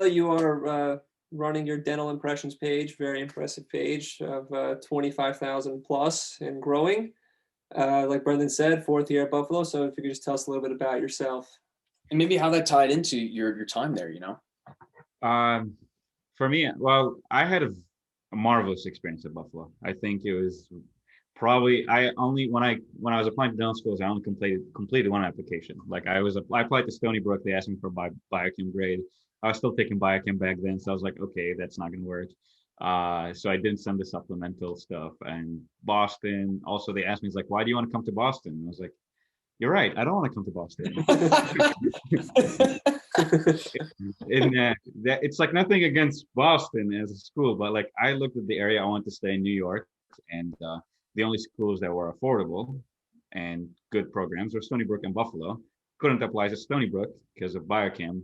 You are running your dental impressions page, very impressive page of 25,000 plus and growing. Like Brendan said, fourth year at Buffalo. So if you could just tell us a little bit about yourself. And maybe how that tied into your time there, For me, well, I had a marvelous experience at Buffalo. I think it was probably I only when I was applying to dental schools, I only completed one application. Like I applied to Stony Brook. They asked me for biochem grade. I was still taking biochem back then, so I was like, okay, that's not gonna work. So I didn't send the supplemental stuff. And Boston, also they asked me, it's like, why do you want to come to Boston? And I was like, you're right, I don't want to come to Boston. It's like nothing against Boston as a school, but like I looked at the area, I wanted to stay in New York, and the only schools that were affordable and good programs were Stony Brook and Buffalo. Couldn't apply to Stony Brook because of biochem,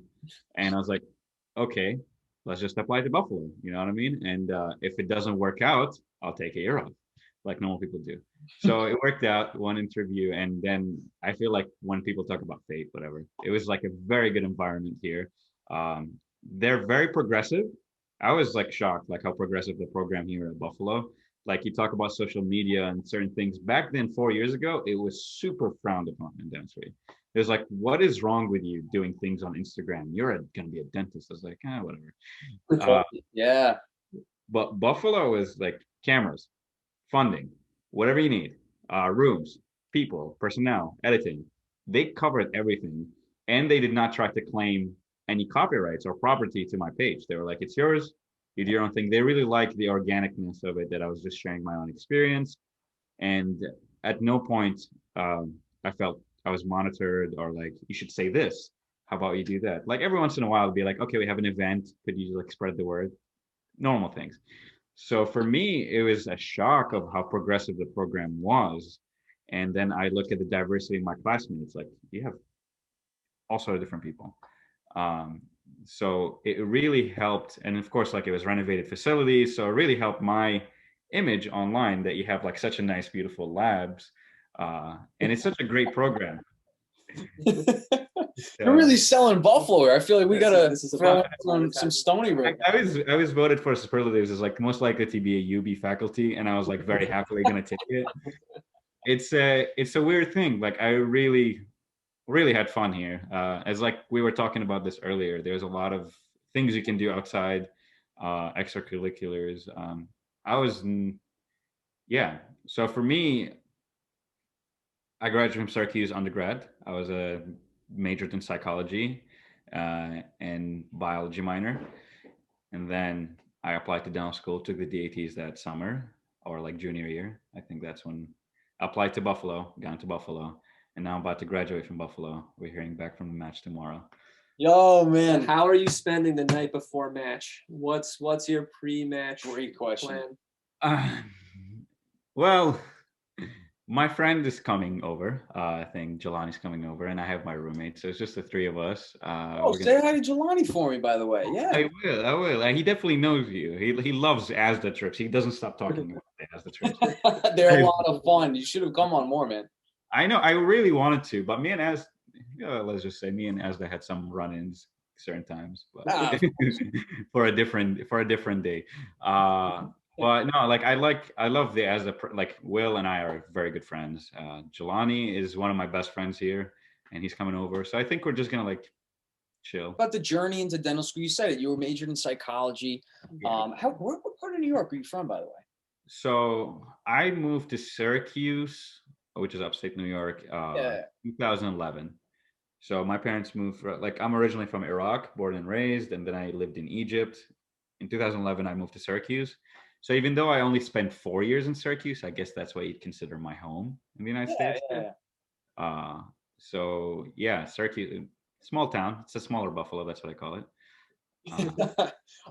and I was like, okay, let's just apply to Buffalo. You know what I mean? And if it doesn't work out, I'll take a year off, like normal people do. So it worked out, one interview, and then I feel like when people talk about fate, whatever, it was like a very good environment here. They're very progressive. I was like shocked, like how progressive the program here at Buffalo. Like you talk about social media and certain things. Back then, 4 years ago, it was super frowned upon in dentistry. It was like, what is wrong with you doing things on Instagram? You're going to be a dentist. I was like, whatever. Yeah. But Buffalo is like cameras, funding, whatever you need, rooms, people, personnel, editing. They covered everything. And they did not try to claim any copyrights or property to my page. They were like, it's yours. You do your own thing. They really liked the organicness of it, that I was just sharing my own experience. And at no point I felt I was monitored or like, you should say this. How about you do that? Like every once in a while, it'd be like, okay, we have an event. Could you like spread the word? Normal things. So for me, it was a shock of how progressive the program was. And then I look at the diversity of my classmates, like you have all sort of different people. So it really helped. And of course, like it was renovated facilities. So it really helped my image online that you have like such a nice, beautiful labs. And it's such a great program. You're really selling Buffalo. I feel like we gotta throw some Stony Brook. I was voted for superlatives as like most likely to be a UB faculty, and I was like very happily gonna take it. It's a weird thing. Like I really had fun here. As like we were talking about this earlier, there's a lot of things you can do outside, extracurriculars. So for me, I graduated from Syracuse undergrad. I was a majored in psychology and biology minor. And then I applied to dental school, took the DATs that summer or like junior year. I think that's when I applied to Buffalo, got into Buffalo. And now I'm about to graduate from Buffalo. We're hearing back from the match tomorrow. Yo, man. How are you spending the night before match? What's your pre-match Great question. plan? Well, my friend is coming over. I think Jelani's coming over, and I have my roommate. So it's just the three of us. Say hi to Jelani for me, by the way. Yeah. I will. He definitely knows you. He loves ASDA trips. He doesn't stop talking about the ASDA trips. They're a lot of fun. You should have come on more, man. I know. I really wanted to, but me and let's just say me and Asda had some run-ins certain times, but for a different day. But no, like I love the Asda. Like Will and I are very good friends. Jelani is one of my best friends here, and he's coming over. So I think we're just gonna like chill. About the journey into dental school, you said it. You were majored in psychology. Yeah. What part of New York are you from, by the way? So I moved to Syracuse, which is upstate New York, 2011. So my parents moved, I'm originally from Iraq, born and raised, and then I lived in Egypt. In 2011, I moved to Syracuse. So even though I only spent 4 years in Syracuse, I guess that's what you'd consider my home in the United States. Yeah. So yeah, Syracuse, small town. It's a smaller Buffalo. That's what I call it.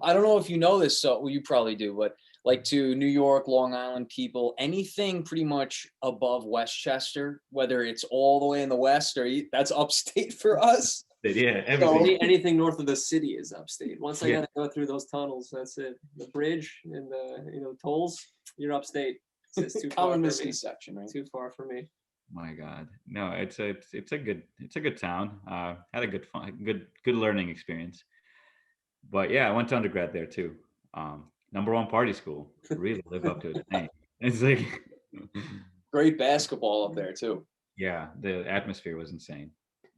I don't know if you know this, so well, you probably do, but like to New York, Long Island people, anything pretty much above Westchester, whether it's all the way in the west or that's upstate for us. Yeah, everything. Anything north of the city is upstate. Once I got to go through those tunnels, that's it. The bridge and the tolls, you're upstate. It's too common misconception, right? Too far for me. My God, no, it's a good town. Had a good learning experience. But yeah, I went to undergrad there too. Number one party school. Really live up to its name. It's like, Great basketball up there too. yeah, the atmosphere was insane.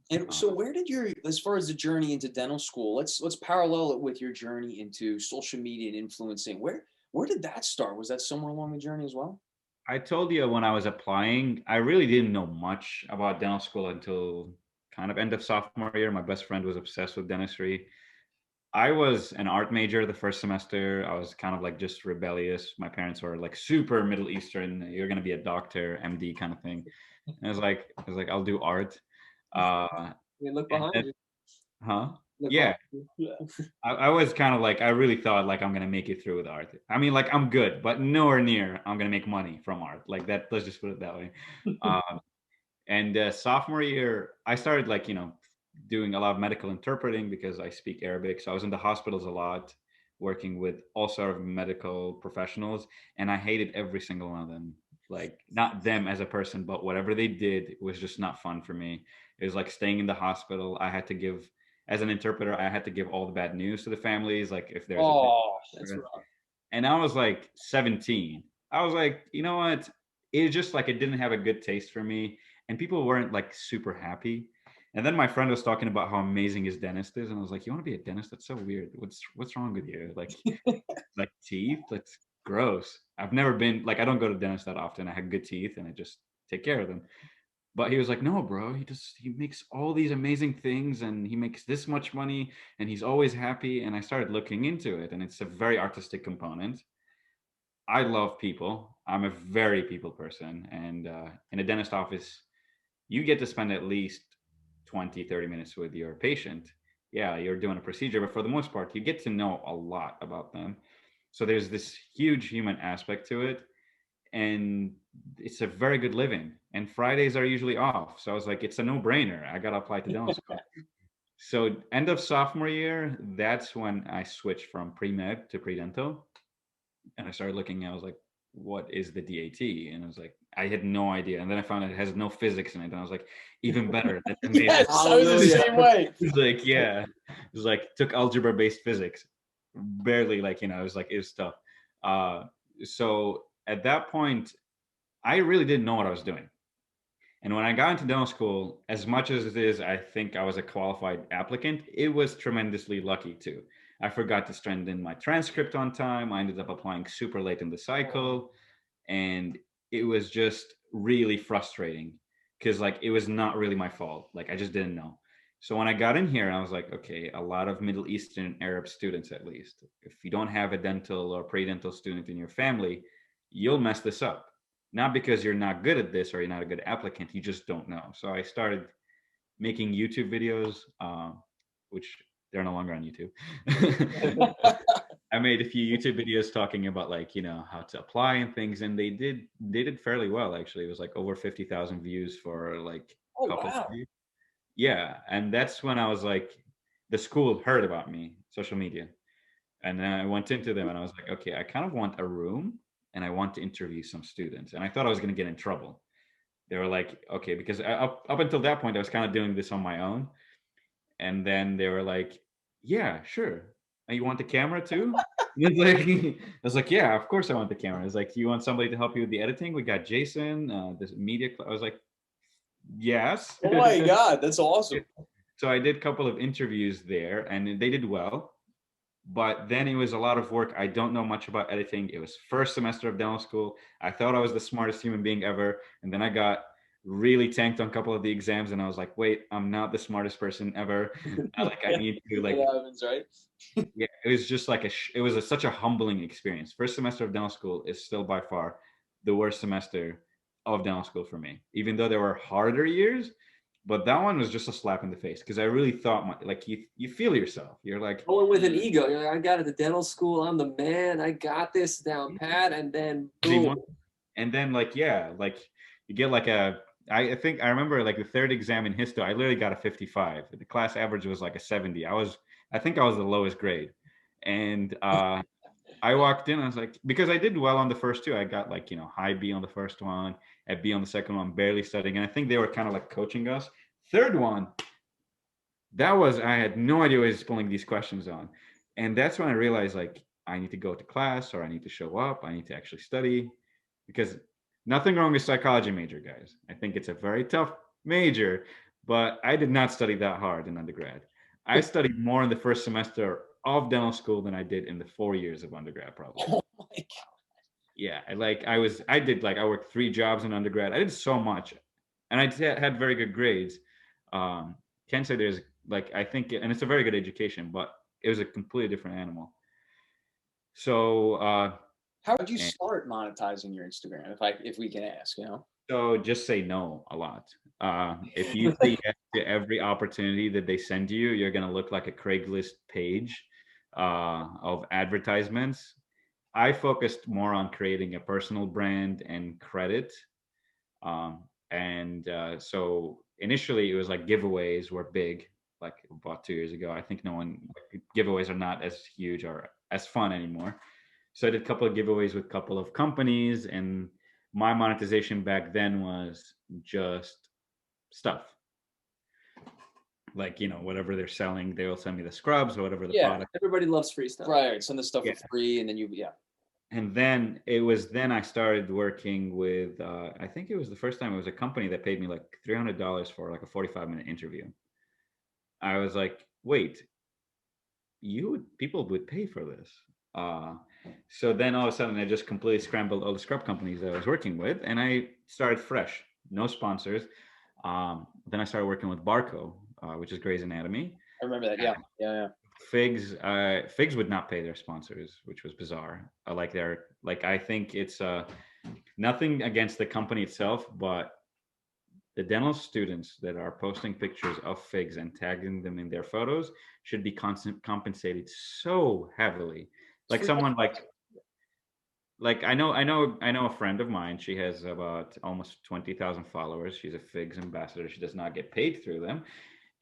And Uh, so where did your, as far as the journey into dental school, let's parallel it with your journey into social media and influencing. Where did that start? Was that somewhere along the journey as well? I told you when I was applying, I really didn't know much about dental school until kind of end of sophomore year. My best friend was obsessed with dentistry. I was an art major the first semester. I was kind of like just rebellious. My parents were like super Middle Eastern. You're gonna be a doctor, MD kind of thing. And I was like, I'll do art. Uh, I mean, look and behind then, you. huh? Look Yeah, behind you. Yeah. I was kind of like, I really thought like I'm gonna make it through with art. I mean, like I'm good, but nowhere near I'm gonna make money from art. Like that. Let's just put it that way. And sophomore year, I started like, doing a lot of medical interpreting because I speak Arabic. So I was in the hospitals a lot, working with all sort of medical professionals, and I hated every single one of them. Like not them as a person, but whatever they did was just not fun for me. It was like staying in the hospital. I had to give, as an interpreter, I had to give all the bad news to the families, like if there's a Oh, that's rough. and I was like 17. I was like, you know what? It just like it didn't have a good taste for me, and people weren't like super happy. And then my friend was talking about how amazing his dentist is, and I was like, "You want to be a dentist? That's so weird. What's wrong with you? Like teeth? That's gross. I've never been like I don't go to dentist that often. I have good teeth, and I just take care of them." But he was like, "No, bro. He makes all these amazing things, and he makes this much money, and he's always happy." And I started looking into it, and it's a very artistic component. I love people. I'm a very people person. And in a dentist office, you get to spend at least 20, 30 minutes with your patient. Yeah, you're doing a procedure, but for the most part, you get to know a lot about them. So there's this huge human aspect to it. And it's a very good living. And Fridays are usually off. So I was like, it's a no brainer. I got to apply to dental school. So end of sophomore year, that's when I switched from pre-med to pre-dental, and I started looking. I was like, "What is the DAT?" And I was like, I had no idea. And then I found out it has no physics in it, and I was like, even better. That's amazing. Yes, I was the Hallelujah. same way. It's like, yeah, it was like took algebra based physics, barely like it was like it was tough. Uh, so at that point, I really didn't know what I was doing. And when I got into dental school, as much as it is, I think I was a qualified applicant, it was tremendously lucky too. I forgot to send in my transcript on time. I ended up applying super late in the cycle. And it was just really frustrating because, like, it was not really my fault. Like, I just didn't know. So when I got in here, I was like, okay, a lot of Middle Eastern Arab students, at least, if you don't have a dental or pre-dental student in your family, you'll mess this up. Not because you're not good at this or you're not a good applicant, you just don't know. So I started making YouTube videos, which they're no longer on YouTube. I made a few YouTube videos talking about like how to apply and things, and they did fairly well actually. It was like over 50,000 views for like Oh a couple of wow. days. Yeah, and that's when I was like, the school heard about me, social media, and then I went into them and I was like, okay, I kind of want a room and I want to interview some students, and I thought I was going to get in trouble. They were like, okay, because up until that point I was kind of doing this on my own, and then they were like, "Yeah, sure. And you want the camera too?" And it's like, I was like, "Yeah, of course I want the camera." It's like, "You want somebody to help you with the editing? We got Jason, this media." I was like, "Yes." Oh my God, that's awesome. So I did a couple of interviews there, and they did well. But then it was a lot of work. I don't know much about editing. It was first semester of dental school. I thought I was the smartest human being ever, and then I got really tanked on a couple of the exams, and I was like, "Wait, I'm not the smartest person ever. I need to It like." happens, right? Yeah, it was just like it was such a humbling experience. First semester of dental school is still by far the worst semester of dental school for me, even though there were harder years. But that one was just a slap in the face because I really thought like you feel yourself. You're like, Going with an ego. You're like, I got it to dental school. I'm the man. I got this down pat. And then boom. and then like yeah, like you get like I think I remember like the third exam in histo, I literally got a 55. The class average was like a 70. I think I was the lowest grade. And I walked in, I was like, because I did well on the first two. I got like, high B on the first one, a B on the second one, barely studying. And I think they were kind of like coaching us. Third one, I had no idea what he was pulling these questions on. And that's when I realized like I need to go to class or I need to show up. I need to actually study because nothing wrong with psychology major, guys. I think it's a very tough major, but I did not study that hard in undergrad. I studied more in the first semester of dental school than I did in the 4 years of undergrad, probably. Oh my God. Yeah, I worked 3 jobs in undergrad. I did so much, and had very good grades. Can't say there's like I think, and it's a very good education, but it was a completely different animal. So, How did you and start monetizing your Instagram? If we can ask, you know? so just say no a lot. If you say yes to every opportunity that they send you, you're gonna look like a Craigslist page of advertisements. I focused more on creating a personal brand and credit. And so initially it was like giveaways were big, like about 2 years ago. I think no one giveaways are not as huge or as fun anymore. So I did a couple of giveaways with a couple of companies, and my monetization back then was just stuff. Like, whatever they're selling, they will send me the scrubs or whatever the Yeah. product. Everybody loves free stuff. Right. Send the stuff Yeah. for free, and then yeah. And then then I started working with I think it was the first time it was a company that paid me like $300 for like a 45-minute interview. I was like, wait, people would pay for this. Uh, so then all of a sudden I just completely scrambled all the scrub companies that I was working with, and I started fresh, no sponsors. Then I started working with Barco, which is Grey's Anatomy. I remember that. Yeah. Yeah. Figs would not pay their sponsors, which was bizarre. I think it's nothing against the company itself, but the dental students that are posting pictures of figs and tagging them in their photos should be compensated so heavily. Like someone like I know a friend of mine. She has about almost 20,000 followers. She's a figs ambassador. She does not get paid through them,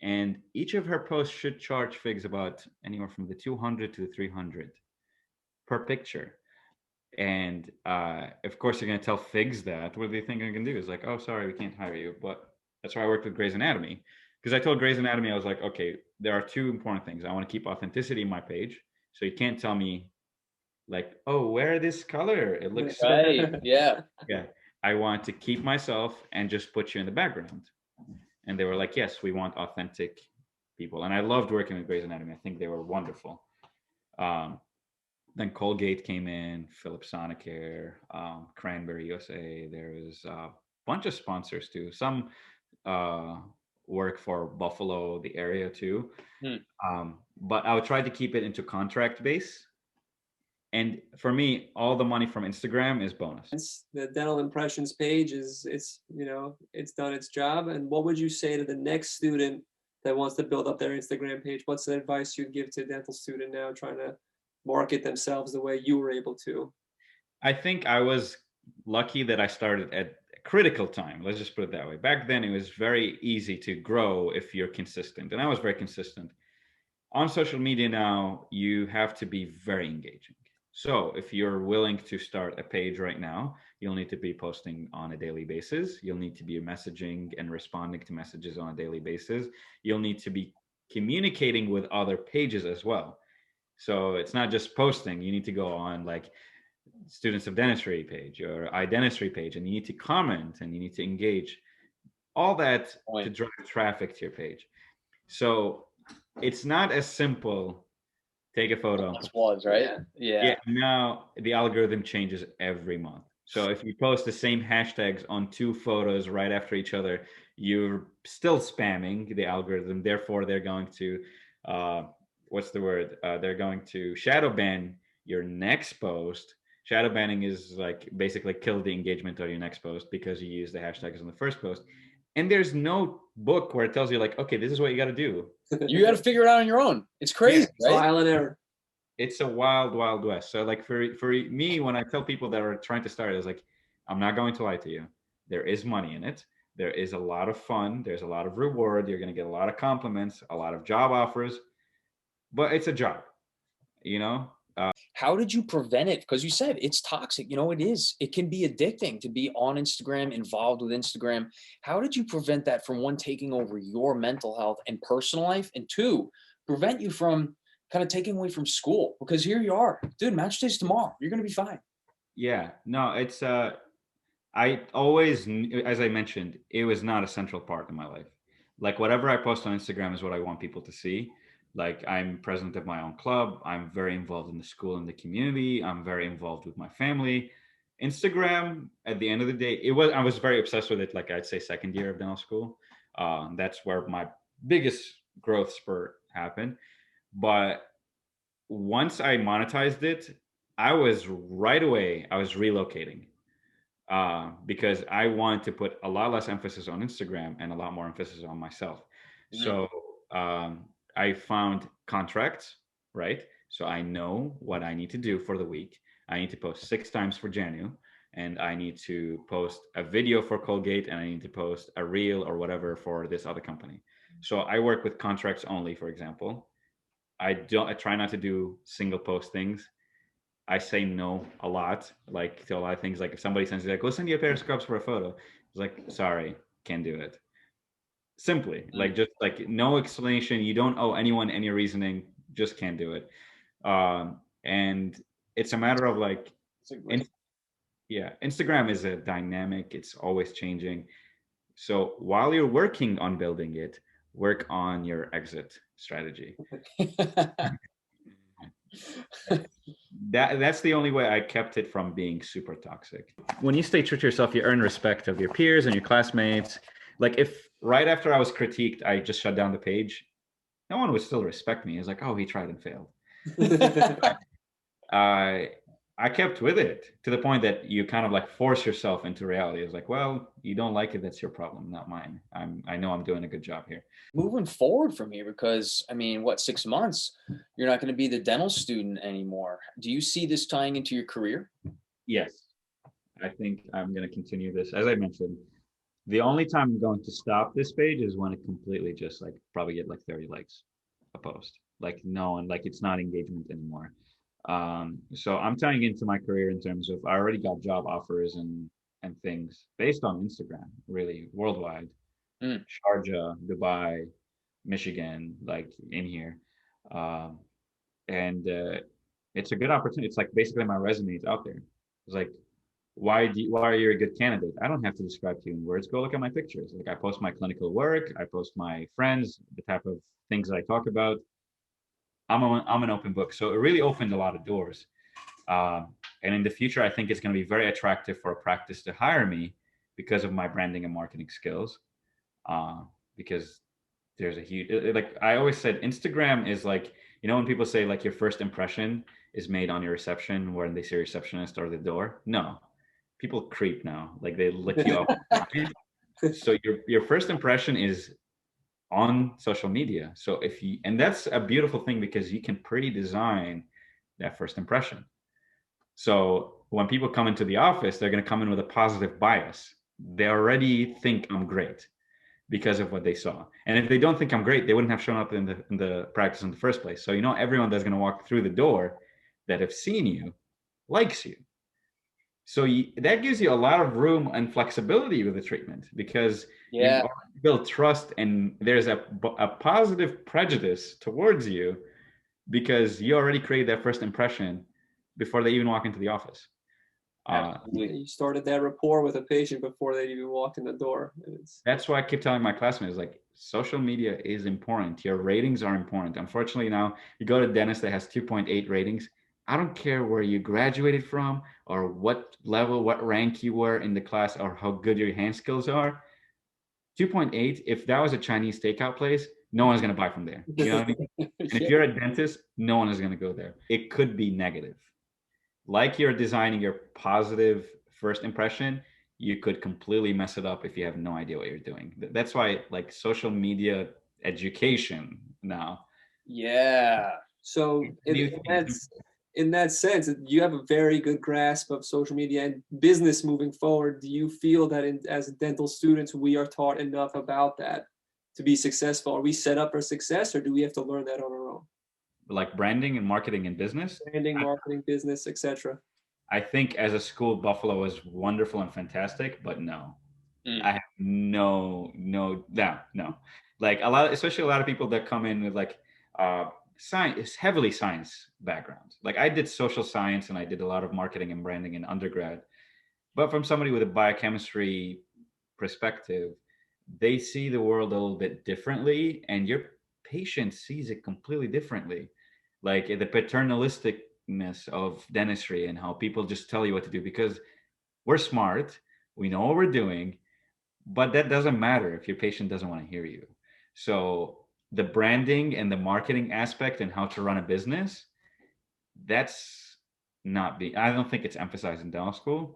and each of her posts should charge figs about anywhere from the 200 to the 300 per picture. And of course, you're going to tell figs that. What do they think they're going to do? Is like, oh, sorry, we can't hire you. But that's why I worked with Grey's Anatomy, because I told Grey's Anatomy, I was like, okay, there are two important things. I want to keep authenticity in my page, so you can't tell me like, oh, wear this color, it looks so Right. Yeah. yeah. I want to keep myself and just put you in the background. And they were like, yes, we want authentic people. And I loved working with Grey's Anatomy. I think they were wonderful. Um, then Colgate came in, Philips Sonicare, Cranberry USA. There was a bunch of sponsors too. Some uh, work for Buffalo, the area too. But I would try to keep it into contract base. And for me, all the money from Instagram is bonus. The dental impressions page it's done its job. And what would you say to the next student that wants to build up their Instagram page? What's the advice you'd give to a dental student now trying to market themselves the way you were able to? I think I was lucky that I started at a critical time. Let's just put it that way. Back then, it was very easy to grow if you're consistent, and I was very consistent. On social media now, you have to be very engaging. So if you're willing to start a page right now, you'll need to be posting on a daily basis. You'll need to be messaging and responding to messages on a daily basis. You'll need to be communicating with other pages as well. So it's not just posting. You need to go on like Students of Dentistry page or iDentistry page, and you need to comment and you need to engage. All that to drive traffic to your page. So it's not as simple. Take a photo. It was, right? Yeah. Yeah. Now the algorithm changes every month. So if you post the same hashtags on 2 photos right after each other, you're still spamming the algorithm. Therefore, they're going to, what's the word? They're going to shadow ban your next post. Shadow banning is like basically kill the engagement of your next post because you use the hashtags on the first post. And there's no book where it tells you like, okay, this is what you got to do. You got to figure it out on your own. It's crazy, right? Trial and error. It's a wild, wild west. So like for me, when I tell people that are trying to start, it's like, I'm not going to lie to you. There is money in it. There is a lot of fun. There's a lot of reward. You're going to get a lot of compliments, a lot of job offers, but it's a job, you know? How did you prevent it? Because you said it's toxic. You know, it is. It can be addicting to be on Instagram, involved with Instagram. How did you prevent that from, one, taking over your mental health and personal life, and two, prevent you from kind of taking away from school, because here you are, dude, match day's tomorrow. You're going to be fine. Yeah, no, it's I always, as I mentioned, it was not a central part of my life. Like whatever I post on Instagram is what I want people to see. Like I'm president of my own club. I'm very involved in the school and the community. I'm very involved with my family. Instagram, at the end of the day, I was very obsessed with it. Like I'd say second year of dental school. That's where my biggest growth spurt happened. But once I monetized it, I was right away, I was relocating because I wanted to put a lot less emphasis on Instagram and a lot more emphasis on myself. Mhm. So I found contracts, right? So I know what I need to do for the week. I need to post 6 times for Janu, and I need to post a video for Colgate, and I need to post a reel or whatever for this other company. So I work with contracts only, for example. I try not to do single post things. I say no a lot, like to a lot of things. Like if somebody sends me like, "Go send you a pair of scrubs for a photo," it's like, sorry, can't do it. Simply, like just like no explanation. You don't owe anyone any reasoning. Just can't do it. And it's a matter of like, It's a in, great. yeah, Instagram is a dynamic. It's always changing. So while you're working on building it, work on your exit strategy. That's the only way I kept it from being super toxic. When you stay true to yourself, you earn respect of your peers and your classmates. Like if right after I was critiqued, I just shut down the page, no one would still respect me. It's like, oh, he tried and failed. I I kept with it to the point that you kind of like force yourself into reality. It's like, well, you don't like it, that's your problem, not mine. I know I'm doing a good job here. Moving forward from here, because I mean, what, 6 months, you're not going to be the dental student anymore. Do you see this tying into your career? Yes, I think I'm going to continue this. As I mentioned, the only time I'm going to stop this page is when it completely just like probably get like 30 likes a post. Like no one, like it's not engagement anymore. So I'm tying into my career in terms of I already got job offers and things based on Instagram, really worldwide. Mm. Sharjah, Dubai, Michigan, like in here. Um, and it's a good opportunity. It's like basically my resume is out there. It's like why are you a good candidate? I don't have to describe to you in words. Go look at my pictures. Like I post my clinical work, I post my friends, the type of things that I talk about. I'm an open book, so it really opened a lot of doors. And in the future, I think it's going to be very attractive for a practice to hire me because of my branding and marketing skills. Because there's a huge like I always said, Instagram is like when people say like your first impression is made on your reception when they see a receptionist or the door. No, people creep now. Like they look you up. So your first impression is on social media. So if you and that's a beautiful thing because you can pre-design that first impression. So when people come into the office, they're going to come in with a positive bias. They already think I'm great because of what they saw. And if they don't think I'm great, they wouldn't have shown up in the practice in the first place. So everyone that's going to walk through the door that have seen you likes you. So that gives you a lot of room and flexibility with the treatment because you've Yeah. already built trust and there's a positive prejudice towards you because you already created that first impression before they even walk into the office. Absolutely. You started that rapport with a patient before they even walked in the door. That's why I keep telling my classmates, like, social media is important. Your ratings are important. Unfortunately, now you go to a dentist that has 2.8 ratings. I don't care where you graduated from or what level, what rank you were in the class or how good your hand skills are. 2.8, if that was a Chinese takeout place, no one's going to buy from there. You know what I mean? And if Yeah. you're a dentist, no one is going to go there. It could be negative. Like you're designing your positive first impression, you could completely mess it up if you have no idea what you're doing. That's why like social media education now. Yeah. So in that sense, you have a very good grasp of social media and business moving forward. Do you feel that as dental students, we are taught enough about that to be successful? Are we set up for success or do we have to learn that on our own? Like branding and marketing and business. Branding, marketing, business, etc. I think as a school, Buffalo is wonderful and fantastic, but no, I have no. Like especially a lot of people that come in with like science is heavily science background. Like I did social science and I did a lot of marketing and branding in undergrad. But from somebody with a biochemistry perspective, they see the world a little bit differently, and your patient sees it completely differently. Like the paternalisticness of dentistry and how people just tell you what to do because we're smart, we know what we're doing, but that doesn't matter if your patient doesn't want to hear you. So the branding and the marketing aspect and how to run a business, that's not be I don't think it's emphasized in dental school,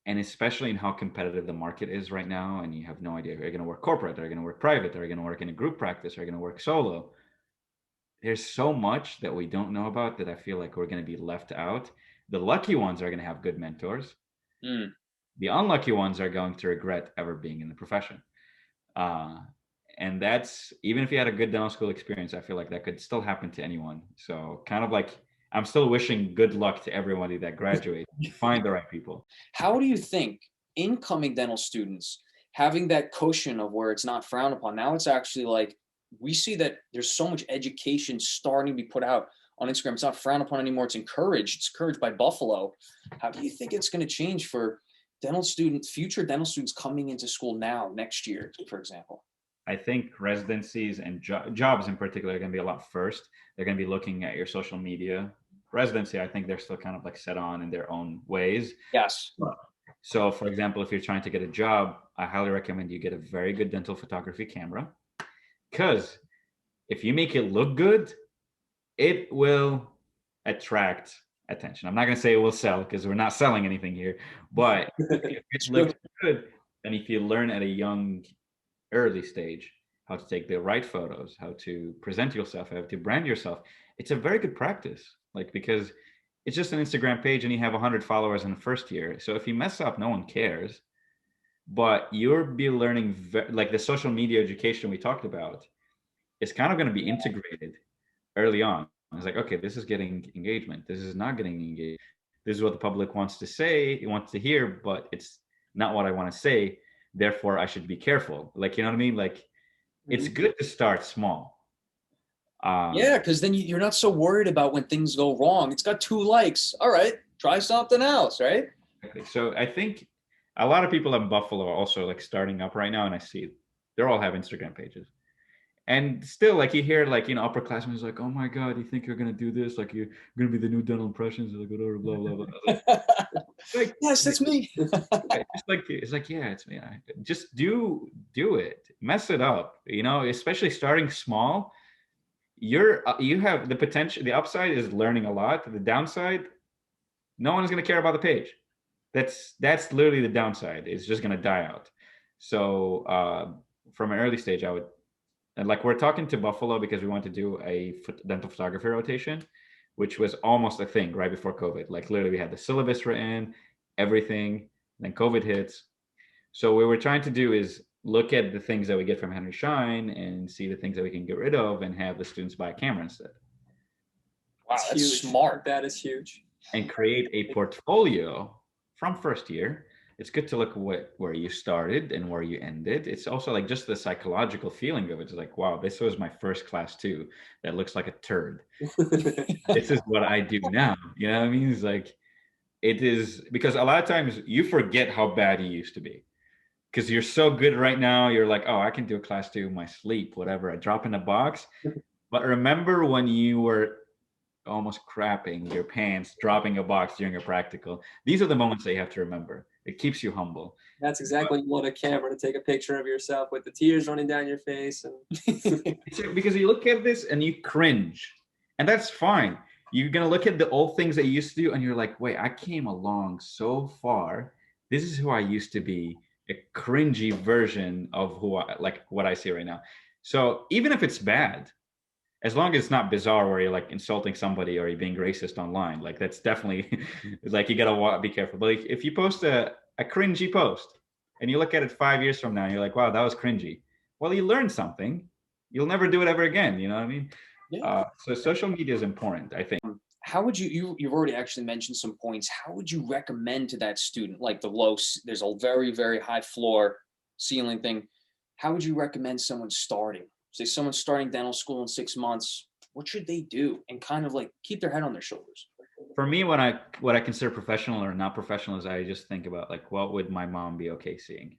and especially in how competitive the market is right now, and you have no idea, are you going to work corporate, are you going to work private, are you going to work in a group practice, are you going to work solo? There's so much that we don't know about that I feel like we're going to be left out. The lucky ones are going to have good mentors. Mm. The unlucky ones are going to regret ever being in the profession. uh, and that's, even if you had a good dental school experience, I feel like that could still happen to anyone. So kind of like, I'm still wishing good luck to everybody that graduates. Find the right people. How do you think incoming dental students having that cushion of where it's not frowned upon, now it's actually like we see that there's so much education starting to be put out on Instagram. It's not frowned upon anymore. It's encouraged. It's encouraged by Buffalo. How do you think it's going to change for dental students, future dental students coming into school now, next year, for example? I think residencies and jobs in particular are going to be a lot first. They're going to be looking at your social media. Residency, I think they're still kind of like set on in their own ways. Yes. So, for example, if you're trying to get a job, I highly recommend you get a very good dental photography camera, because if you make it look good, it will attract attention. I'm not going to say it will sell because we're not selling anything here, but if it looks good, and if you learn at a young, early stage how to take the right photos, how to present yourself, how to brand yourself, it's a very good practice. Like, because it's just an Instagram page and you have 100 followers in the first year. So if you mess up, no one cares. But you'll be learning, like the social media education we talked about, is kind of going to be integrated early on. It's like, okay, this is getting engagement. This is not getting engagement. This is what the public wants to say, it wants to hear, but it's not what I want to say. Therefore, I should be careful. Like, you know what I mean? Like, it's good to start small. Yeah, because then you're not so worried about when things go wrong. It's got 2 likes. All right, try something else, right? Exactly. So I think a lot of people in Buffalo are also like starting up right now, and I see they're all have Instagram pages. And still, like you hear, like, you know, upperclassmen is like, "Oh my God, you think you're gonna do this? Like you're gonna be the new dental impressions?" Like whatever, blah blah blah. Like, Yes, that's me. it's like, yeah, it's me. Just do it, mess it up. You know, especially starting small. You have the potential. The upside is learning a lot. The downside, no one is gonna care about the page. That's literally the downside. It's just gonna die out. So from an early stage, I would, and like we're talking to Buffalo because we want to do a dental photography rotation, which was almost a thing right before COVID. Like literally, we had the syllabus written, everything. Then COVID hits. So what we're trying to do is look at the things that we get from Henry Schein and see the things that we can get rid of and have the students buy a camera instead. Wow, It's that's huge. smart. That is huge. And create a portfolio from first year. It's good to look at where you started and where you ended. It's also like just the psychological feeling of it. It's like, wow, this was my first class too. That looks like a turd. This is what I do now. You know what I mean? It's like, it is, because a lot of times you forget how bad you used to be because you're so good right now. You're like, oh, I can do a class two in my sleep, whatever. I drop in a box. But remember when you were almost crapping your pants, dropping a box during a practical. These are the moments that you have to remember. It keeps you humble. That's exactly, you want a camera to take a picture of yourself with the tears running down your face. And Because you look at this and you cringe, and that's fine. You're gonna look at the old things that you used to do, and you're like, wait, I came along so far. This is who I used to be, a cringy version of who I like, what I see right now. So even if it's bad, as long as it's not bizarre where you're like insulting somebody or you're being racist online, like that's definitely like you gotta be careful. But like, if you post a cringy post and you look at it 5 years from now and you're like, wow, that was cringy, well, you learned something. You'll never do it ever again. You know what I mean? Yeah. So social media is important, I think. How would you've already actually mentioned some points. How would you recommend to that student, like there's a very, very high floor ceiling thing. How would you recommend someone starting? Say someone's starting dental school in 6 months. what should they do and kind of like keep their head on their shoulders? For me, what I consider professional or not professional is I just think about like what would my mom be okay seeing?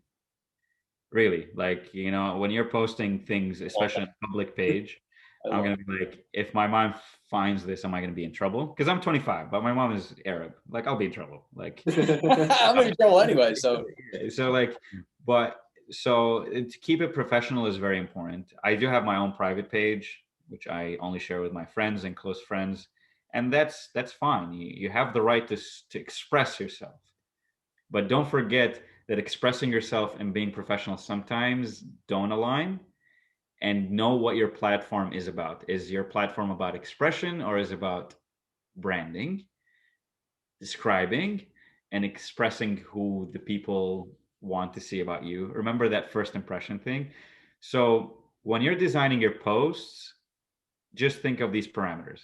Really, like, when you're posting things, especially on a public page, I I'm love gonna be like, if my mom finds this, am I gonna be in trouble? Because I'm 25, but my mom is Arab. Like, I'll be in trouble. Like, it. I'm in trouble anyway, so so like, but so to keep it professional is very important. I do have my own private page, which I only share with my friends and close friends, and that's fine. You have the right to express yourself, but don't forget that expressing yourself and being professional sometimes don't align. And know what your platform is about. Is your platform about expression, or is it about branding, describing, and expressing who the people want to see about you? Remember that first impression thing. So when you're designing your posts, just think of these parameters.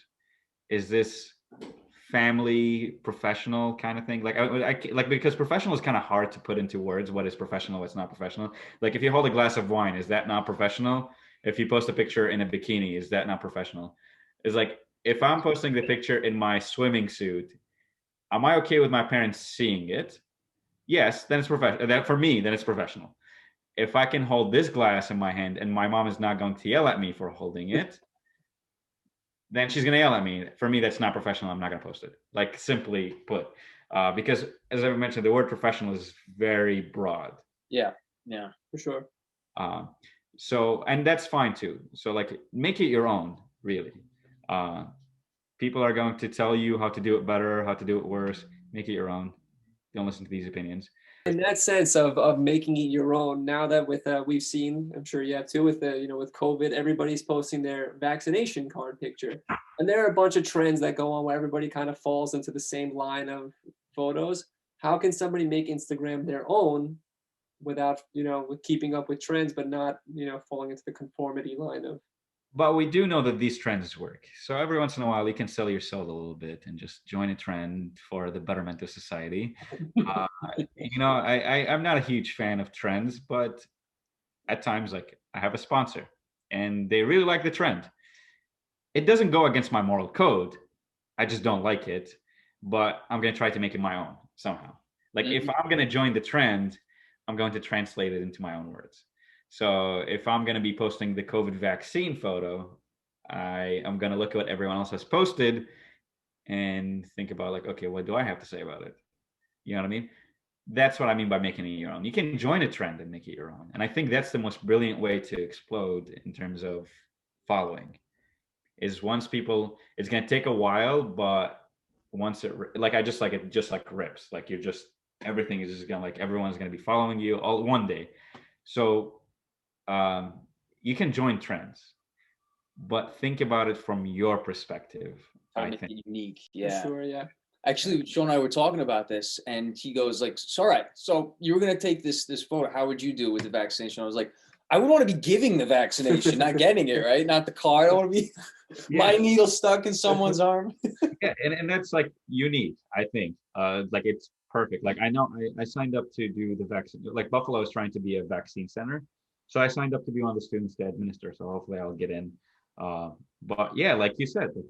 Is this family, professional kind of thing? Like, like, because professional is kind of hard to put into words. What is professional, what's not professional? Like, if you hold a glass of wine, is that not professional? If you post a picture in a bikini, is that not professional? It's like, if I'm posting the picture in my swimming suit, am I okay with my parents seeing it? Yes, then it's professional. That, for me, then it's professional. If I can hold this glass in my hand and my mom is not going to yell at me for holding it, then she's gonna yell at me. For me, that's not professional. I'm not gonna post it. Like, simply put, because as I mentioned, the word professional is very broad. yeah, For sure. Uh, so, and that's fine too. So, like, make it your own. Really, uh, people are going to tell you how to do it better, how to do it worse. Make it your own. Don't listen to these opinions. In that sense of making it your own, now that with we've seen, I'm sure you have too, with the with COVID, everybody's posting their vaccination card picture, and there are a bunch of trends that go on where everybody kind of falls into the same line of photos. How can somebody make Instagram their own without with keeping up with trends, but not falling into the conformity line of? But we do know that these trends work. So every once in a while, you can sell your soul a little bit and just join a trend for the betterment of society. Uh, I'm not a huge fan of trends, but at times, like, I have a sponsor and they really like the trend. It doesn't go against my moral code. I just don't like it, but I'm going to try to make it my own somehow. Like, if I'm going to join the trend, I'm going to translate it into my own words. So if I'm going to be posting the COVID vaccine photo, I am going to look at what everyone else has posted and think about, like, okay, what do I have to say about it? You know what I mean? That's what I mean by making it your own. You can join a trend and make it your own. And I think that's the most brilliant way to explode in terms of following. Is once people, it's going to take a while, but once like, I just like it, just like rips. Like, you're just, everything is just going to, like, everyone's going to be following you all one day. So you can join trends, but think about it from your perspective. trying I to make think. it unique. For Yeah. sure, yeah. Actually, Sean and I were talking about this, and he goes like, "So, all right, so you were gonna take this photo. How would you do with the vaccination?" I was like, "I would want to be giving the vaccination, not getting it, right? Not the card. I don't want to be my needle stuck in someone's arm." Yeah, and that's like unique, I think. Like, it's perfect. Like, I know I signed up to do the vaccine. Like, Buffalo is trying to be a vaccine center, so I signed up to be one of the students to administer. So hopefully I'll get in. But yeah, like you said, like,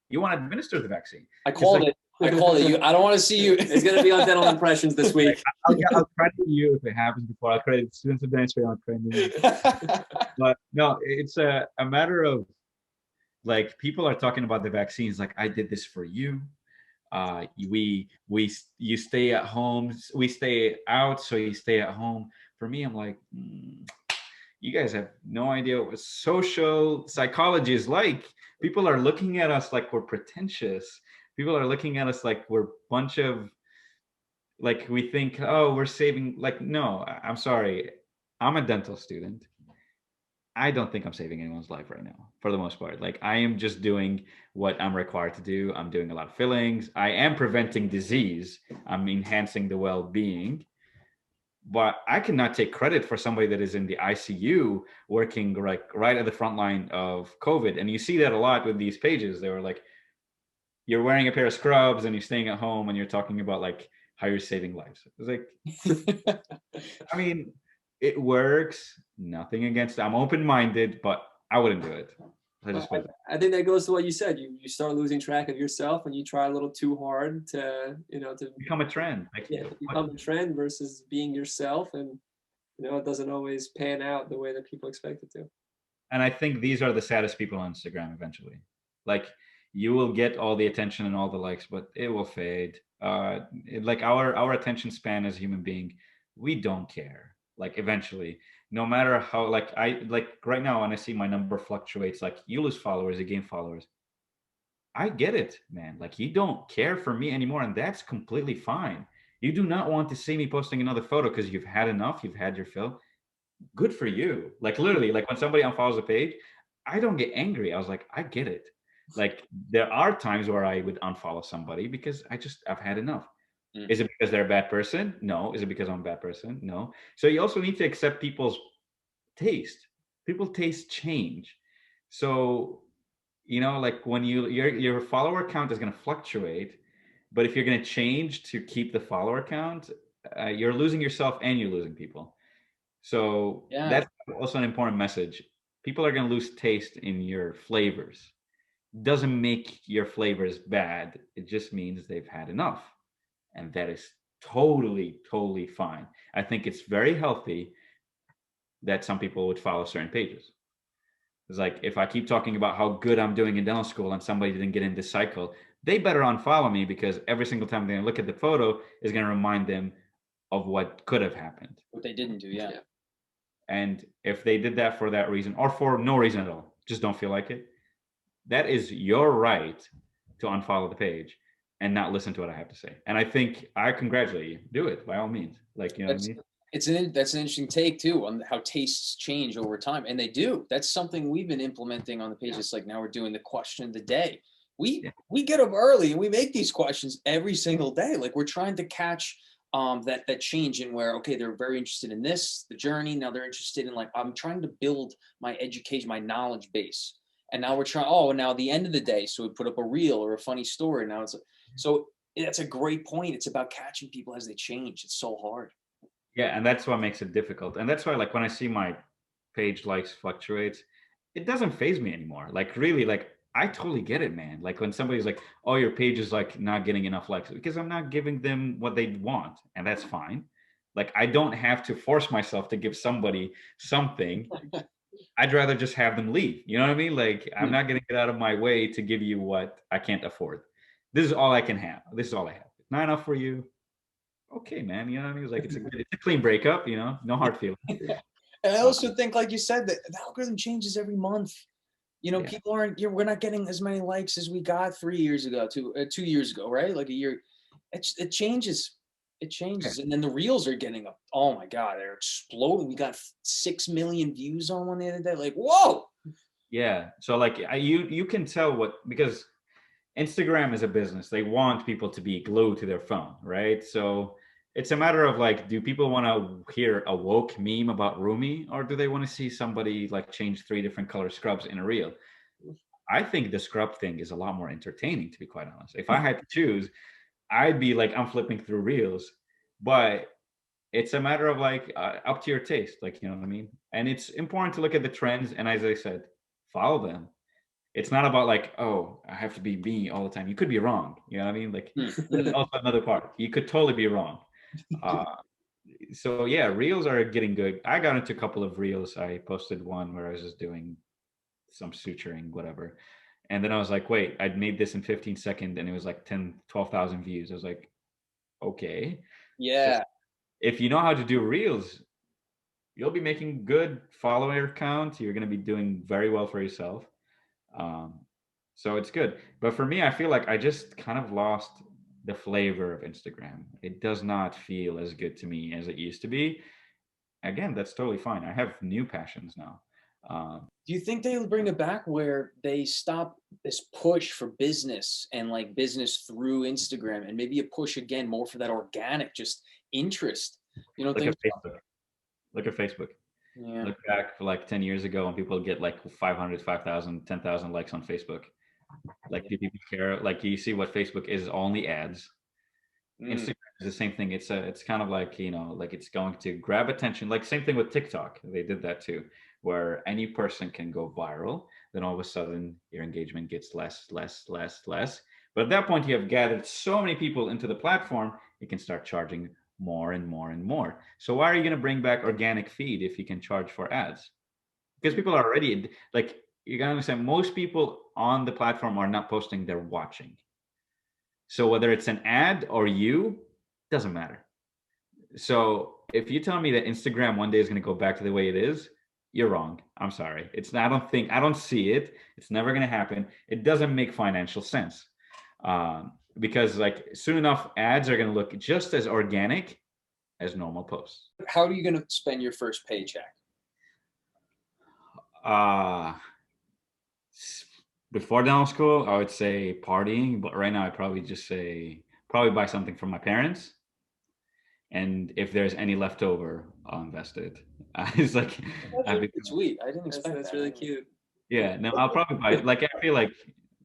you want to administer the vaccine. I called like, it. I called it. I don't want to see you. It's going to be on Dental Impressions this week. I'll credit you if it happens before. I'll credit students of dentistry. I'll credit you. But no, it's a matter of, like, people are talking about the vaccines. Like, I did this for you. You stay at home. We stay out, so you stay at home. For me, I'm like, you guys have no idea what social psychology is like. People are looking at us like we're pretentious. People are looking at us like we're a bunch of, like, we think, oh, we're saving. Like, no, I'm sorry. I'm a dental student. I don't think I'm saving anyone's life right now, for the most part. Like, I am just doing what I'm required to do. I'm doing a lot of fillings. I am preventing disease. I'm enhancing the well-being. But I cannot take credit for somebody that is in the ICU working, like, right at the front line of COVID. And you see that a lot with these pages. They were like, you're wearing a pair of scrubs and you're staying at home and you're talking about, like, how you're saving lives. It's like, I mean, it works. Nothing against it. I'm open-minded, but I wouldn't do it. I just Well, feel I think that goes to what you said. You start losing track of yourself and you try a little too hard to, to become a trend. Like, yeah, to what, become a trend versus being yourself. And, it doesn't always pan out the way that people expect it to. and I think these are the saddest people on Instagram eventually. Like, you will get all the attention and all the likes, but it will fade. Like our attention span as a human being, we don't care. Like eventually, no matter how, like like right now when I see my number fluctuates, like you lose followers, you gain followers. I get it, man. Like you don't care for me anymore, and that's completely fine. You do not want to see me posting another photo because you've had enough, you've had your fill. Good for you. Like literally, like when somebody unfollows a page, I don't get angry. I was like, I get it. Like there are times where I would unfollow somebody because I've had enough. Mm. Is it because they're a bad person? No. Is it because I'm a bad person? No. So you also need to accept people's taste. People taste change. So, like when your follower count is going to fluctuate, but if you're going to change to keep the follower count, you're losing yourself and you're losing people. So Yeah. that's also an important message. People are going to lose taste in your flavors. Doesn't make your flavors bad. It just means they've had enough. And that is totally, totally fine. I think it's very healthy that some people would follow certain pages. It's like if I keep talking about how good I'm doing in dental school and somebody didn't get in this cycle, they better unfollow me because every single time they look at the photo is going to remind them of what could have happened. What they didn't do. Yeah. And if they did that for that reason or for no reason at all, just don't feel like it, that is your right to unfollow the page and not listen to what I have to say. And I think I congratulate you. Do it by all means. Like, you know what I mean? That's an interesting take too on how tastes change over time, and they do. That's something we've been implementing on the page. It's like now we're doing the question of the day. We get up early and we make these questions every single day. Like we're trying to catch that change in where okay they're very interested in this the journey, now they're interested in like I'm trying to build my education, my knowledge base, and now we're trying now the end of the day, so we put up a reel or a funny story. Now it's so that's a great point. It's about catching people as they change. It's so hard. Yeah, and that's what makes it difficult. And that's why, like, when I see my page likes fluctuates, it doesn't phase me anymore. Like, really, like, I totally get it, man. Like, when somebody's like, "Oh, your page is like not getting enough likes," because I'm not giving them what they want, and that's fine. Like, I don't have to force myself to give somebody something. I'd rather just have them leave. You know what I mean? Like, I'm not going to get out of my way to give you what I can't afford. This is all I can have. This is all I have. It's not enough for you. Okay, man. You know what I mean? It's like it's a clean breakup. No hard feelings. And I Uh, also think, like you said, that the algorithm changes every month. yeah, People aren't. We're not getting as many likes as we got 3 years ago, 2 years ago, right? Like a year. It changes. It yeah, changes, and then the reels are getting up. Oh my god, they're exploding. We got 6 million views on one the other day. Like, whoa! yeah. So like you can tell what because Instagram is a business. They want people to be glued to their phone, right? So it's a matter of like, do people want to hear a woke meme about Rumi, or do they want to see somebody like change 3 different color scrubs in a reel? I think the scrub thing is a lot more entertaining, to be quite honest. If I had to choose, I'd be like, I'm flipping through reels, but it's a matter of like up to your taste, like, you know what I mean? And it's important to look at the trends. And as I said, follow them. It's not about like, oh, I have to be me all the time. You could be wrong. You know what I mean? Like that's Mm. also another part. You could totally be wrong. Uh, so yeah, reels are getting good. I got into a couple of reels. I posted one where I was just doing some suturing, whatever. And then I was like, wait, I'd made this in 15 seconds and it was like 10, 12,000 views. I was like, okay. So Yeah. if you know how to do reels, you'll be making good follower count. You're going to be doing very well for yourself. Um, so it's good. But for me, I feel like I just kind of lost the flavor of Instagram. It does not feel as good to me as it used to be. Again, that's totally fine. I have new passions now. Do you think they'll bring it back where they stop this push for business and like business through Instagram and maybe a push again more for that organic just interest? You don't Look think at so? Facebook. Look at Facebook. Yeah. Look back for like 10 years ago when people get like 500, 5,000, 10,000 likes on Facebook. Like, do people care? Like, you see what Facebook is only ads. Mm. Instagram is the same thing. It's kind of like, like it's going to grab attention. Like same thing with TikTok. They did that too, where any person can go viral. Then all of a sudden, your engagement gets less, less, less, less. But at that point, you have gathered so many people into the platform, you can start charging more and more and more. So why are you going to bring back organic feed if you can charge for ads? Because people are already like, you gotta understand, most people on the platform are not posting, they're watching. So whether it's an ad or you, doesn't matter. So if you tell me that Instagram one day is going to go back to the way it is, you're wrong. I'm sorry. It's not, I don't see it. It's never going to happen. It doesn't make financial sense. Because like soon enough, ads are going to look just as organic as normal posts. How are you going to spend your first paycheck? Uh, Before dental school, I would say partying, but right now I'd probably just say probably buy something for my parents. And if there's any leftover, I'll invest it. It's like, That's I've really become, sweet. I didn't That's, expect that's that. really cute. yeah, no, I'll probably buy like, I feel like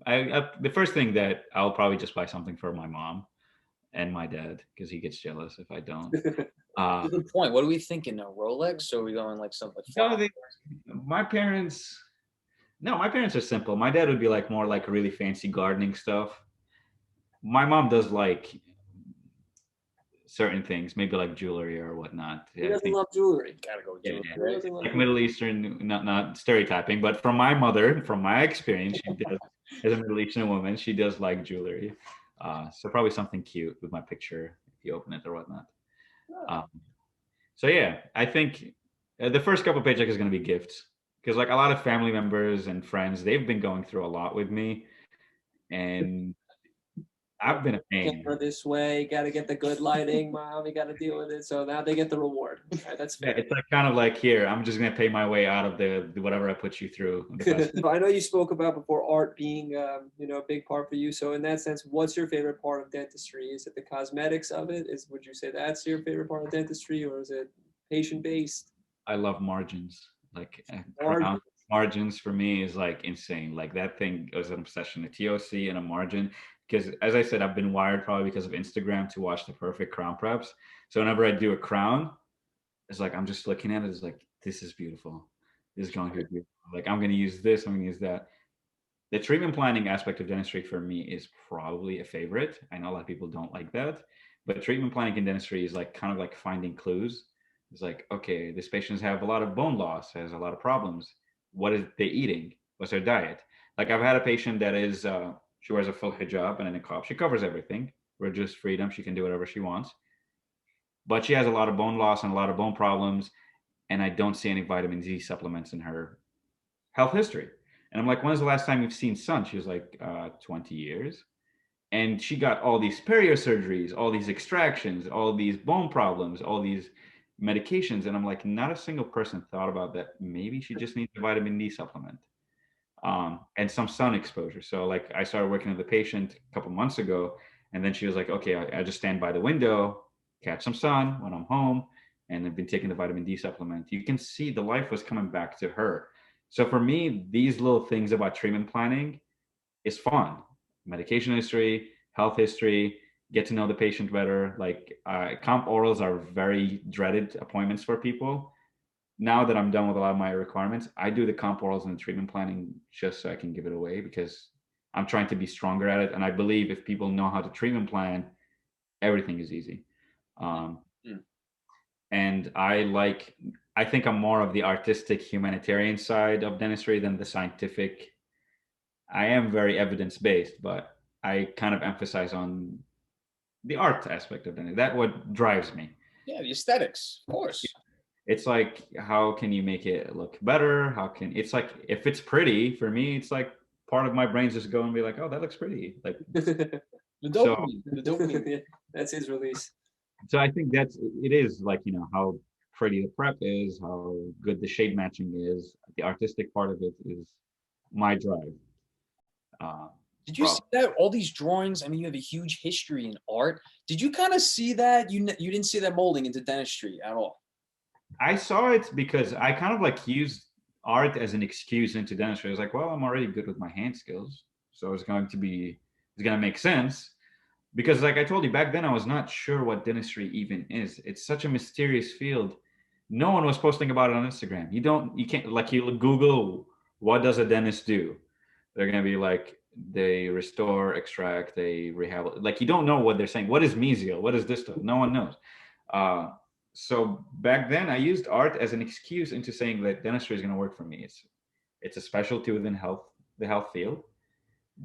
the first thing that I'll probably just buy something for my mom and my dad because he gets jealous if I don't. Good point. What are we thinking? A Rolex, or are we going like something? No, my parents, no, my parents are simple. My dad would be like more like really fancy gardening stuff. My mom does like certain things, maybe like jewelry or whatnot. He Yeah, I doesn't think love jewelry. Gotta go with yeah, jewelry, yeah. He right? doesn't love Like jewelry. Middle Eastern, not stereotyping, but from my mother, from my experience, she does, as a Middle Eastern woman, she does like jewelry. So probably something cute with my picture if you open it or whatnot. Um, so yeah, I think the first couple paycheck is going to be gifts because like a lot of family members and friends, they've been going through a lot with me, and I've been a pain. Camera this way, got to get the good lighting, mom. You got to deal with it. So now they get the reward. All right, that's Yeah, fair. it's like kind of like here, I'm just gonna pay my way out of the whatever I put you through. I know you spoke about before art being, a big part for you. So in that sense, what's your favorite part of dentistry? Is it the cosmetics of it? Would you say that's your favorite part of dentistry, or is it patient based? I love margins. Like Margins. crown margins for me is like insane. Like that thing was an obsession. A TOC and a margin. Because as I said, I've been wired probably because of Instagram to watch the perfect crown preps. So whenever I do a crown, it's like I'm just looking at it. It's like this is beautiful. This is going to be beautiful. Like I'm going to use this. I'm going to use that. The treatment planning aspect of dentistry for me is probably a favorite. I know a lot of people don't like that, but treatment planning in dentistry is like kind of like finding clues. It's like, okay, this patients have a lot of bone loss, has a lot of problems. What is they eating? What's their diet? Like I've had a patient that is, she wears a full hijab and a niqab. She covers everything. Religious freedom. She can do whatever she wants. But she has a lot of bone loss and a lot of bone problems. And I don't see any vitamin D supplements in her health history. And I'm like, when's the last time you've seen sun? She was like, 20 years. And she got all these perio surgeries, all these extractions, all these bone problems, all these medications. And I'm like, not a single person thought about that. Maybe she just needs a vitamin D supplement and some sun exposure. So like I started working with a patient a couple months ago. And then she was like, okay, I just stand by the window, catch some sun when I'm home. And I've been taking the vitamin D supplement. You can see the life was coming back to her. So for me, these little things about treatment planning is fun. Medication history, health history, get to know the patient better. Like comp orals are very dreaded appointments for people. Now that I'm done with a lot of my requirements, I do the comp orals and the treatment planning just so I can give it away because I'm trying to be stronger at it. And I believe if people know how to treatment plan, everything is easy. And I think I'm more of the artistic humanitarian side of dentistry than the scientific. I am very evidence based, but I kind of emphasize on the art aspect of dentistry. That's what drives me. Yeah, the aesthetics, of course. It's like, how can you make it look better? It's like, if it's pretty for me, it's like part of my brain's just go and be like, oh, that looks pretty. Like, The so, dopamine, the dopamine. Yeah, that's his release. so I think it is like, how pretty the prep is, how good the shade matching is. The artistic part of it is my drive. Did you see that? All these drawings. I mean, you have a huge history in art. Did you kind of see that? You didn't see that molding into dentistry at all. I saw it because I kind of like used art as an excuse into dentistry. I was like, well, I'm already good with my hand skills, so it's going to make sense. Because like I told you back then, I was not sure what dentistry even is. It's such a mysterious field. No one was posting about it on Instagram. You can't, like, you Google, what does a dentist do? They're going to be like, they restore, extract, they rehab. Like, you don't know what they're saying. What is mesial? What is distal? No one knows. Uh, so back then I used art as an excuse into saying that dentistry is going to work for me. It's a specialty within the health field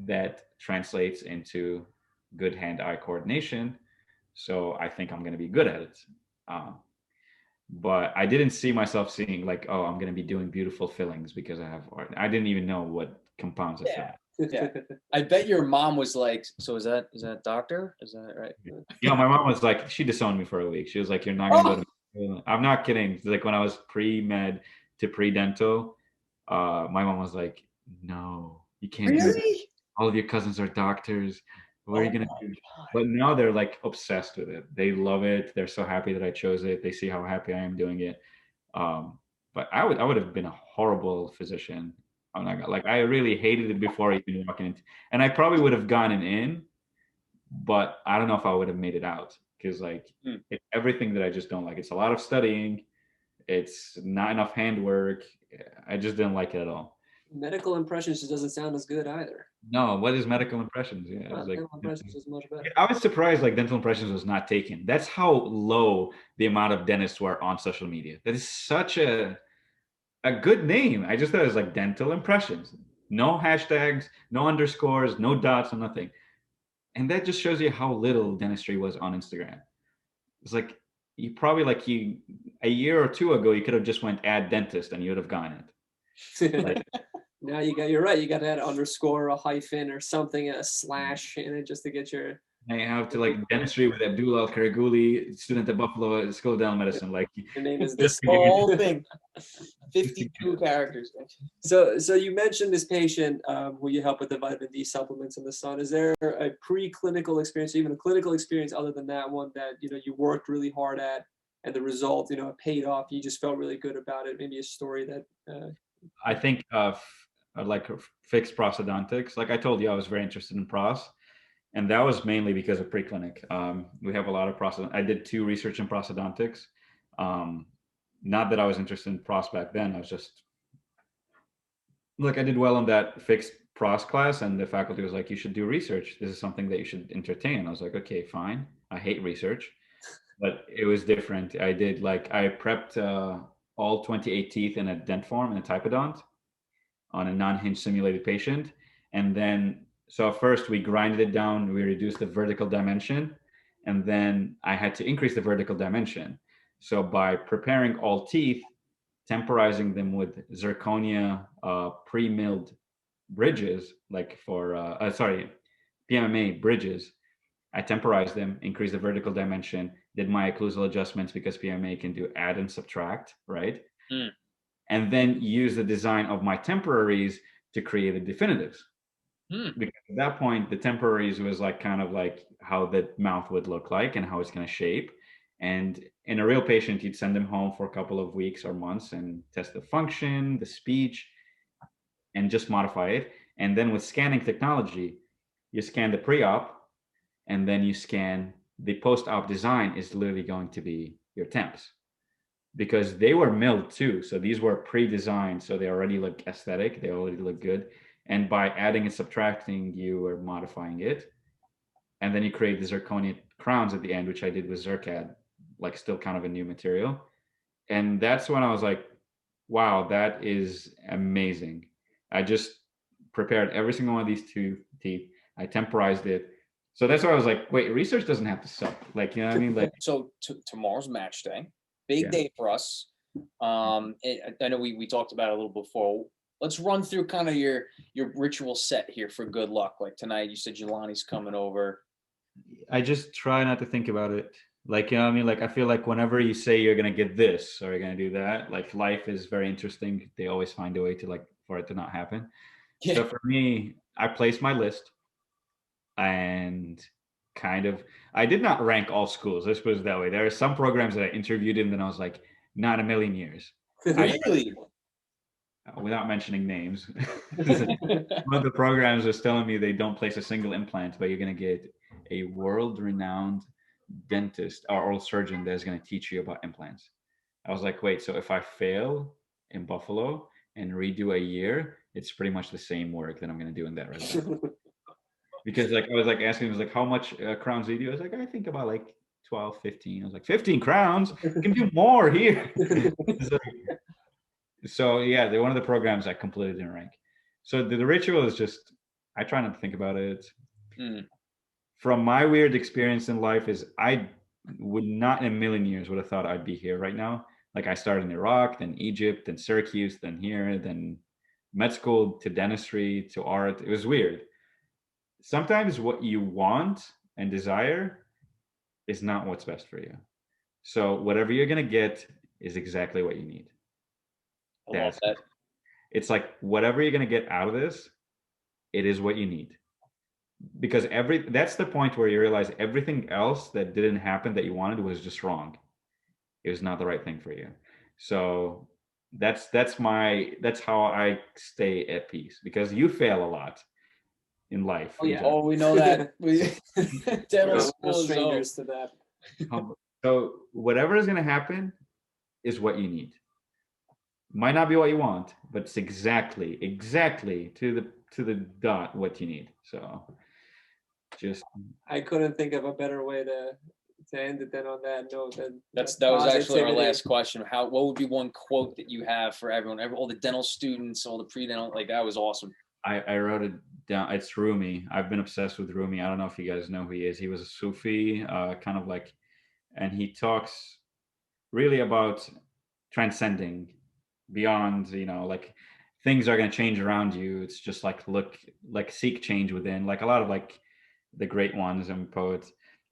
that translates into good hand-eye coordination. So I think I'm going to be good at it. Um, but I didn't see myself seeing like, oh, I'm going to be doing beautiful fillings because I have art. I didn't even know what compounds a filling. Yeah. I bet your mom was like, so is that doctor? Is that right? Yeah, my mom was like, she disowned me for a week. She was like, "You're not gonna go to." I'm not kidding. Like when I was pre-med to pre-dental, my mom was like, "No, you can't do that. Really? All of your cousins are doctors. What are you Oh gonna my do?" God. But now they're like obsessed with it. They love it. They're so happy that I chose it. They see how happy I am doing it. Um, but I would have been a horrible physician. I'm not gonna, like I really hated it before even walking into, and I probably would have gotten in, but I don't know if I would have made it out because like Hmm. it's everything that I just don't like. It's a lot of studying. It's not enough handwork. I just didn't like it at all. Medical impressions just doesn't sound as good either. No, what is medical impressions? Yeah, it's like Dental impressions is much better. I was surprised like dental impressions was not taken. That's how low the amount of dentists were on social media. That is such a good name. I just thought it was like dental impressions. No hashtags, no underscores, no dots, no nothing. And that just shows you how little dentistry was on Instagram. It's like you probably like you a year or two ago you could have just went add dentist and you would have gotten it. Like Now you're right. You got to add an underscore, a hyphen, or something, a slash in it just to get your. I have to like dentistry with Abdul Al Karaguli, student at Buffalo School of Dental Medicine. Like Your name is just this. to give you Whole thing. 52 characters. So you mentioned this patient who you help with the vitamin D supplements in the sun. Is there a preclinical experience, or even a clinical experience other than that one that you worked really hard at, and the result it paid off? You just felt really good about it. Maybe a story that. I think of like fixed prosthodontics. Like I told you, I was very interested in pros. And that was mainly because of preclinic. We have a lot of prosthodontics. I did 2 research in prosthodontics. Um, Not that I was interested in pros back then. I was just look. I did well in that fixed pros class, and the faculty was like, "You should do research. This is something that you should entertain." I was like, "Okay, fine." I hate research, but it was different. I prepped all 28 teeth in a dent form in a typodont on a non-hinge simulated patient. And then, so first we grinded it down, we reduced the vertical dimension, and then I had to increase the vertical dimension. So by preparing all teeth, temporizing them with zirconia pre-milled bridges, like for, PMMA bridges, I temporized them, increased the vertical dimension, did my occlusal adjustments because PMA can do add and subtract, right? Mm. And then use the design of my temporaries to create the definitives. Because at that point, the temporaries was like kind of like how the mouth would look like and how it's going to shape. And in a real patient, you'd send them home for a couple of weeks or months and test the function, the speech, and just modify it. And then with scanning technology, you scan the pre-op and then you scan the post-op design is literally going to be your temps because they were milled too. So these were pre-designed, so they already look aesthetic, they already look good. And by adding and subtracting, you are modifying it. And then you create the zirconia crowns at the end, which I did with Zircad, like still kind of a new material. And that's when I was like, wow, that is amazing. I just prepared every single one of these 2 teeth. I temporized it. So that's why I was like, wait, research doesn't have to suck. Like, you know what I mean? Like, So tomorrow's match day, big yeah. day for us. I know we talked about it a little before. Let's run through kind of your ritual set here for good luck. Like tonight, you said Jelani's coming over. I just try not to think about it. Like, you know what I mean? Like, I feel like whenever you say you're going to get this or you're going to do that, like life is very interesting. They always find a way to like, for it to not happen. Yeah. So for me, I placed my list and kind of, I did not rank all schools. Let's put it that way. There are some programs that I interviewed in and I was like, not a million years. Really? Without mentioning names, one of the programs was telling me they don't place a single implant, but you're going to get a world-renowned dentist or oral surgeon that's going to teach you about implants. I was like, wait, so if I fail in Buffalo and redo a year, it's pretty much the same work that I'm going to do in that resident. Because like I was like asking him, I was like, how much crowns do you do? I was like, I think about like 12, 15. I was like, 15 crowns? You can do more here. so, so yeah, they're one of the programs I completely didn't rank. So the ritual is just, I try not to think about it. Mm. From my weird experience in life is I would not in a million years would have thought I'd be here right now. Like I started in Iraq, then Egypt, then Syracuse, then here, then med school to dentistry to art. It was weird. Sometimes what you want and desire is not what's best for you. So whatever you're gonna get is exactly what you need. I love that. It's like whatever you're gonna get out of this, it is what you need. Because that's the point where you realize everything else that didn't happen that you wanted was just wrong. It was not the right thing for you. So that's how I stay at peace, because you fail a lot in life. Oh, yeah. Oh, we know that. We dental We're school no is strangers to that. So whatever is going to happen is what you need. Might not be what you want, but it's exactly to the dot what you need. So just I couldn't think of a better way to end it than on that note. that was actually our positivity. last question. What would be one quote that you have for everyone, all the dental students, all the pre-dental? Like that was awesome. I wrote it down. It's Rumi. I've been obsessed with Rumi. I don't know if you guys know who he is. He was a Sufi, kind of like, and he talks really about transcending beyond, like things are going to change around you. It's just like seek change within, like a lot of like the great ones and poets.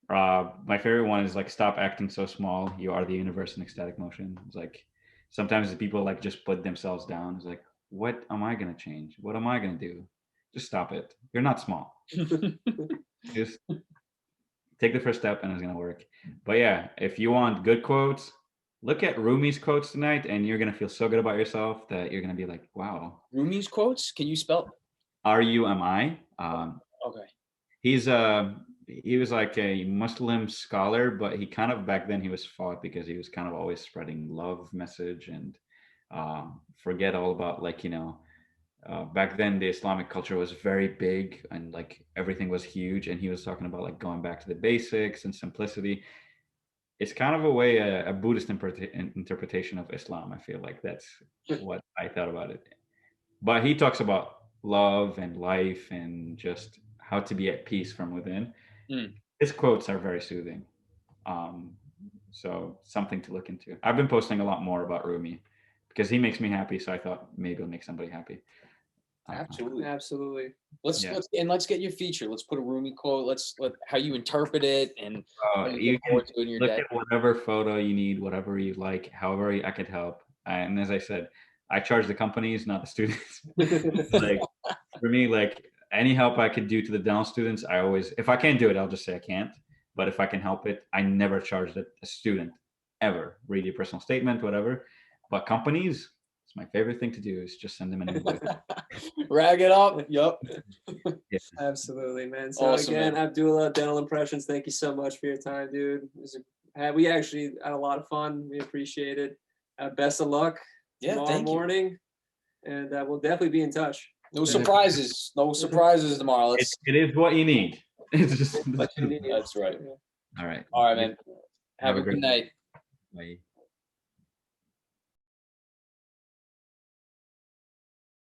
My favorite one is like, stop acting so small, you are the universe in ecstatic motion. It's like sometimes the people like just put themselves down. It's like, what am I going to change? What am I going to do? Just stop it. You're not small. Just take the first step and it's going to work. But yeah, if you want good quotes, look at Rumi's quotes tonight, and you're gonna feel so good about yourself that you're gonna be like, "Wow." Rumi's quotes? Can you spell? Rumi. Okay. He was like a Muslim scholar, but he kind of back then he was fought because he was kind of always spreading love message and forget all about back then the Islamic culture was very big and like everything was huge, and he was talking about like going back to the basics and simplicity. It's kind of a way a Buddhist interpretation of Islam. I feel like that's what I thought about it. But he talks about love and life and just how to be at peace from within. Mm. His quotes are very soothing. So something to look into. I've been posting a lot more about Rumi because he makes me happy. So I thought maybe it'll make somebody happy. Absolutely. Let's get your feature. Let's put a Rumi quote. Let's how you interpret it and you can look at whatever photo you need, whatever you like, however I could help. And as I said, I charge the companies, not the students. Like for me, like any help I could do to the dental students, I always, if I can't do it, I'll just say I can't. But if I can help it, I never charge a student ever. Read your personal statement, whatever. But companies, it's my favorite thing to do is just send them an invoice. Rag it up. Yep. Yeah. Absolutely, man. So Awesome, again, man. Abdullah, Dental Impressions, thank you so much for your time, dude. We actually had a lot of fun. We appreciate it. Best of luck tomorrow morning. And we'll definitely be in touch. No surprises. No surprises tomorrow. It is what you need. It's just What you need. That's right. All right. All right, man. Have a good night. Bye.